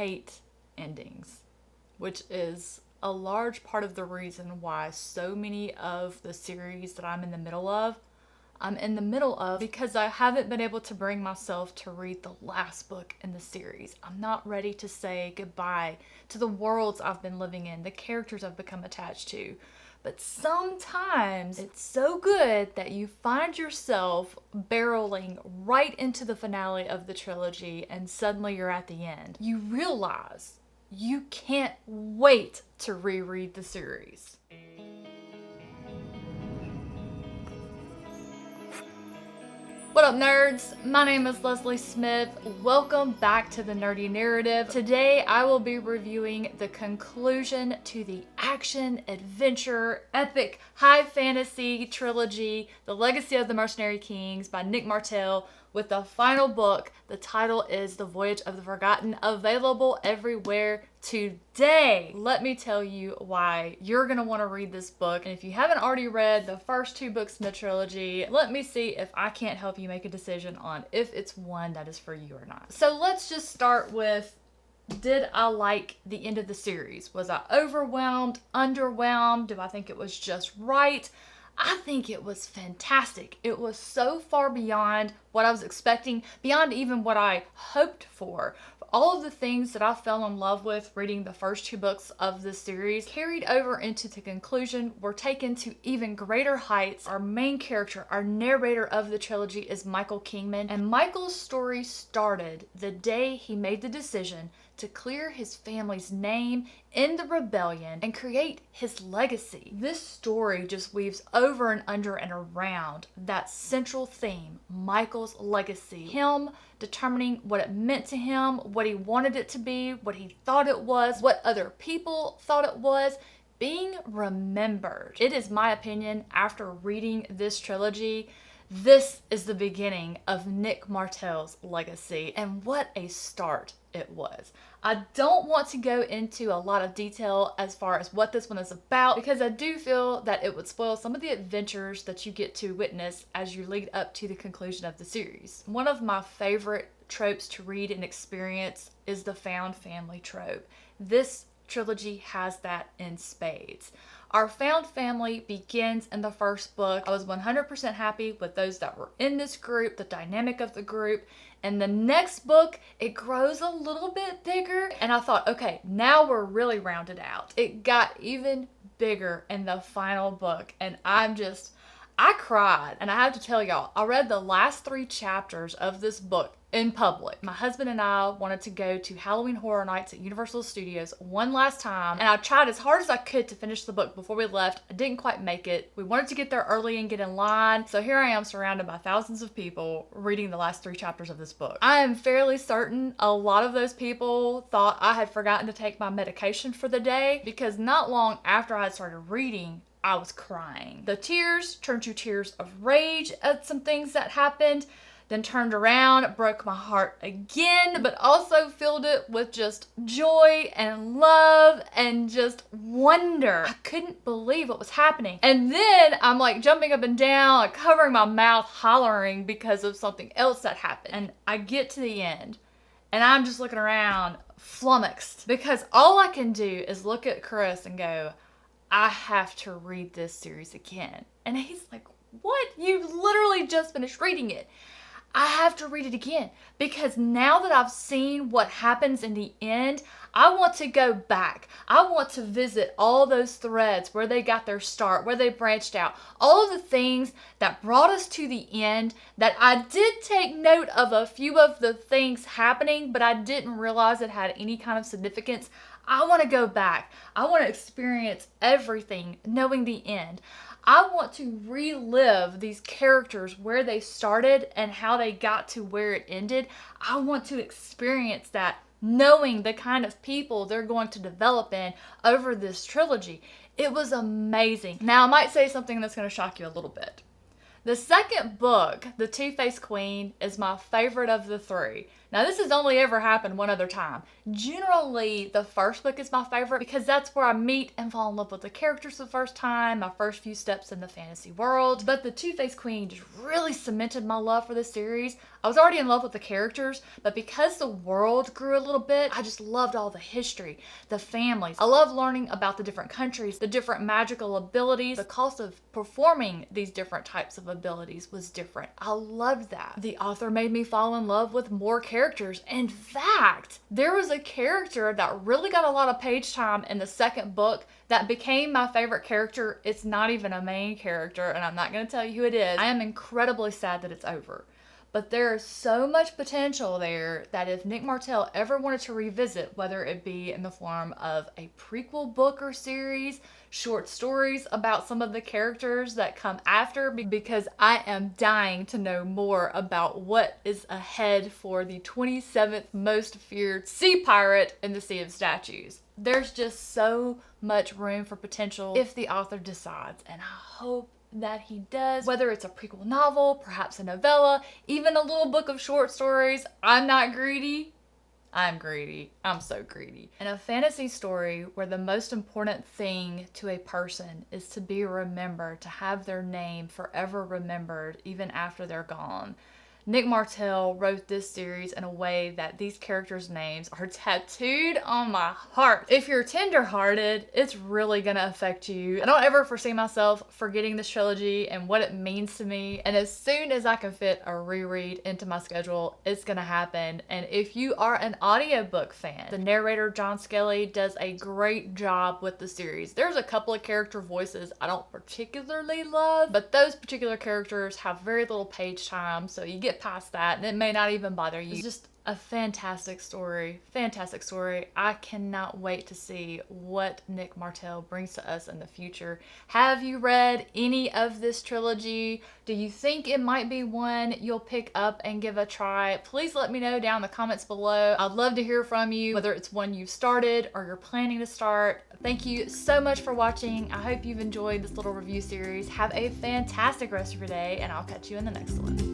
hate endings, which is a large part of the reason why so many of the series that I'm in the middle of because I haven't been able to bring myself to read the last book in the series. I'm not ready to say goodbye to the worlds I've been living in, the characters I've become attached to. But sometimes it's so good that you find yourself barreling right into the finale of the trilogy and suddenly you're at the end. You realize you can't wait to reread the series. What up, nerds? My name is Leslie Smith. Welcome back to the Nerdy Narrative. Today I will be reviewing the conclusion to the action, adventure, epic, high fantasy trilogy, The Legacy of the Mercenary Kings by Nick Martell, with the final book. The title is The Voyage of the Forgotten, available everywhere today. Let me tell you why you're gonna want to read this book. And if you haven't already read the first two books in the trilogy, let me see if I can't help you make a decision on if it's one that is for you or not. So let's just start with, did I like the end of the series? Was I overwhelmed, underwhelmed? Do I think it was just right? I think it was fantastic. It was so far beyond what I was expecting, beyond even what I hoped for. All of the things that I fell in love with reading the first two books of this series carried over into the conclusion, were taken to even greater heights. Our main character, our narrator of the trilogy, is Michael Kingman, and Michael's story started the day he made the decision to clear his family's name in the rebellion and create his legacy. This story just weaves over and under and around that central theme, Michael's legacy. Him determining what it meant to him, what he wanted it to be, what he thought it was, what other people thought it was, being remembered. It is my opinion, after reading this trilogy, this is the beginning of Nick Martell's legacy, and what a start it was. I don't want to go into a lot of detail as far as what this one is about, because I do feel that it would spoil some of the adventures that you get to witness as you lead up to the conclusion of the series. One of my favorite tropes to read and experience is the found family trope. This trilogy has that in spades. Our found family begins in the first book. I was 100% happy with those that were in this group, the dynamic of the group. And the next book, it grows a little bit bigger. And I thought, okay, now we're really rounded out. It got even bigger in the final book. And I cried. And I have to tell y'all, I read the last 3 chapters of this book in public. My husband and I wanted to go to Halloween Horror Nights at Universal Studios one last time, and I tried as hard as I could to finish the book before we left. I didn't quite make it. We wanted to get there early and get in line, so here I am surrounded by thousands of people reading the last 3 chapters of this book. I am fairly certain a lot of those people thought I had forgotten to take my medication for the day, because not long after I had started reading, I was crying. The tears turned to tears of rage at some things that happened, then turned around, broke my heart again, but also filled it with just joy and love and just wonder. I couldn't believe what was happening. And then I'm like jumping up and down, like covering my mouth, hollering because of something else that happened. And I get to the end and I'm just looking around flummoxed, because all I can do is look at Chris and go, I have to read this series again. And he's like, what? You literally just finished reading it. I have to read it again, because now that I've seen what happens in the end, I want to go back. I want to visit all those threads where they got their start, where they branched out, all of the things that brought us to the end. That I did take note of a few of the things happening, but I didn't realize it had any kind of significance. I want to go back. I want to experience everything, knowing the end. I want to relive these characters, where they started and how they got to where it ended. I want to experience that, knowing the kind of people they're going to develop in over this trilogy. It was amazing. Now, I might say something that's going to shock you a little bit. The second book, The Two-Faced Queen, is my favorite of the 3. Now, this has only ever happened one other time. Generally, the first book is my favorite, because that's where I meet and fall in love with the characters for the first time, my first few steps in the fantasy world. But The Two-Faced Queen just really cemented my love for the series. I was already in love with the characters, but because the world grew a little bit, I just loved all the history, the families. I love learning about the different countries, the different magical abilities. The cost of performing these different types of abilities was different. I loved that. The author made me fall in love with more characters. In fact, there was a character that really got a lot of page time in the second book that became my favorite character. It's not even a main character, and I'm not going to tell you who it is. I am incredibly sad that it's over. But there is so much potential there that if Nick Martell ever wanted to revisit, whether it be in the form of a prequel book or series, short stories about some of the characters that come after, because I am dying to know more about what is ahead for the 27th most feared sea pirate in the Sea of Statues. There's just so much room for potential if the author decides, and I hope that he does, whether it's a prequel novel, perhaps a novella, even a little book of short stories. I'm not greedy. I'm greedy. I'm so greedy. In a fantasy story where the most important thing to a person is to be remembered, to have their name forever remembered even after they're gone, Nick Martell wrote this series in a way that these characters' names are tattooed on my heart. If you're tender-hearted, it's really gonna affect you. I don't ever foresee myself forgetting this trilogy and what it means to me, and as soon as I can fit a reread into my schedule, it's gonna happen. And if you are an audiobook fan, the narrator John Skelly does a great job with the series. There's a couple of character voices I don't particularly love, but those particular characters have very little page time, so you get past that and it may not even bother you. It's just a fantastic story. Fantastic story. I cannot wait to see what Nick Martell brings to us in the future. Have you read any of this trilogy? Do you think it might be one you'll pick up and give a try? Please let me know down in the comments below. I'd love to hear from you, whether it's one you've started or you're planning to start. Thank you so much for watching. I hope you've enjoyed this little review series. Have a fantastic rest of your day, and I'll catch you in the next one.